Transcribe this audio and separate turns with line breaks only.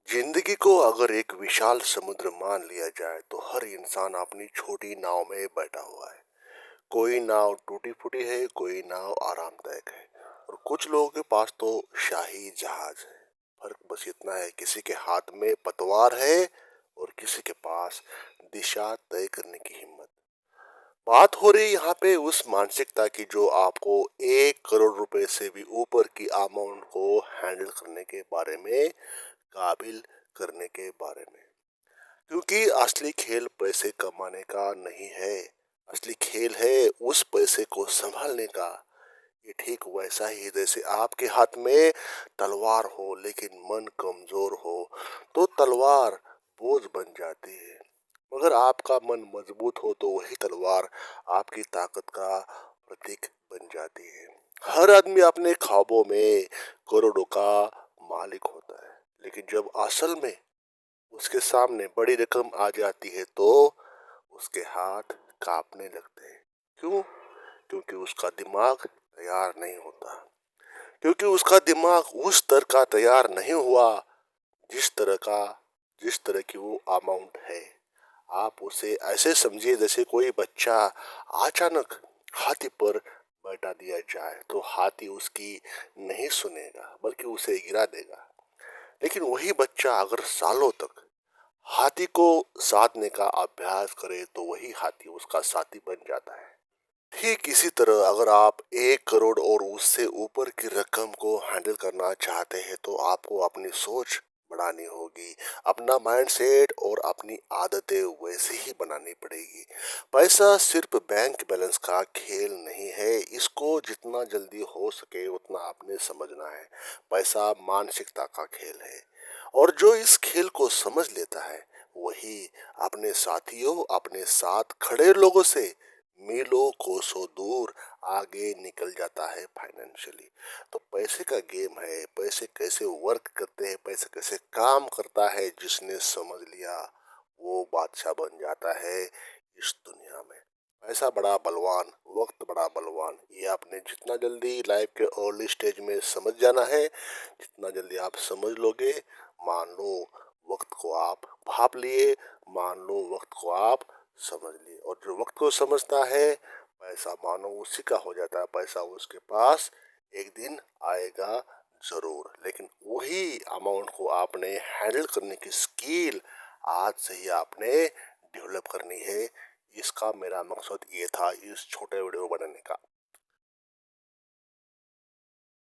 जिंदगी को अगर एक विशाल समुद्र मान लिया जाए तो हर इंसान अपनी छोटी नाव में बैठा हुआ है। कोई नाव टूटी फूटी है, कोई नाव आरामदायक है और कुछ लोगों के पास तो शाही जहाज है। फर्क बस इतना है, किसी के हाथ में पतवार है और किसी के पास दिशा तय करने की हिम्मत। बात हो रही यहाँ पे उस मानसिकता की जो आपको 1 करोड़ रुपए से भी ऊपर की अमाउंट को हैंडल करने के बारे में, काबिल करने के बारे में। क्योंकि असली खेल पैसे कमाने का नहीं है, असली खेल है उस पैसे को संभालने का। ये ठीक वैसा ही जैसे आपके हाथ में तलवार हो लेकिन मन कमजोर हो तो तलवार बोझ बन जाती है, मगर आपका मन मजबूत हो तो वही तलवार आपकी ताकत का प्रतीक बन जाती है। हर आदमी अपने ख्वाबों में करोड़ों का मालिक होता है, लेकिन जब असल में उसके सामने बड़ी रकम आ जाती है तो उसके हाथ कांपने लगते हैं। क्यों? क्योंकि उसका दिमाग तैयार नहीं होता, क्योंकि उसका दिमाग उस तरह का तैयार नहीं हुआ जिस तरह का जिस तरह की वो अमाउंट है। आप उसे ऐसे समझिए जैसे कोई बच्चा अचानक हाथी पर बैठा दिया जाए तो हाथी उसकी नहीं सुनेगा बल्कि उसे गिरा देगा। लेकिन वही बच्चा अगर सालों तक हाथी को साधने का अभ्यास करे तो वही हाथी उसका साथी बन जाता है। ठीक इसी तरह अगर आप 1 करोड़ और उससे ऊपर की रकम को हैंडल करना चाहते हैं तो आपको अपनी सोच बढ़ानी होगी, अपना माइंडसेट और अपनी आदतें वैसे ही बनानी पड़ेगी। पैसा सिर्फ बैंक बैलेंस का खेल नहीं है, इसको जितना जल्दी हो सके उतना आपने समझना है। पैसा मानसिकता का खेल है और जो इस खेल को समझ लेता है वही अपने साथियों, अपने साथ खड़े लोगों से मीलों कोसों दूर आगे निकल जाता है फाइनेंशियली। तो पैसे का गेम है, पैसे कैसे वर्क करते हैं, पैसे कैसे काम करता है, जिसने समझ लिया वो बादशाह बन जाता है इस दुनिया में। पैसा बड़ा बलवान, वक्त बड़ा बलवान, ये आपने जितना जल्दी लाइफ के अर्ली स्टेज में समझ जाना है, जितना जल्दी आप समझ लोगे, मान लो वक्त को आप भाप लिए, मान लो वक्त को आप समझ लिए। और जो वक्त को समझता है पैसा मानो उसी का हो जाता है, पैसा उसके पास एक दिन आएगा जरूर। लेकिन वही अमाउंट को आपने हैंडल करने की स्किल आज से ही आपने डेवलप करनी है। इसका मेरा मकसद ये था इस छोटे वीडियो बनाने का।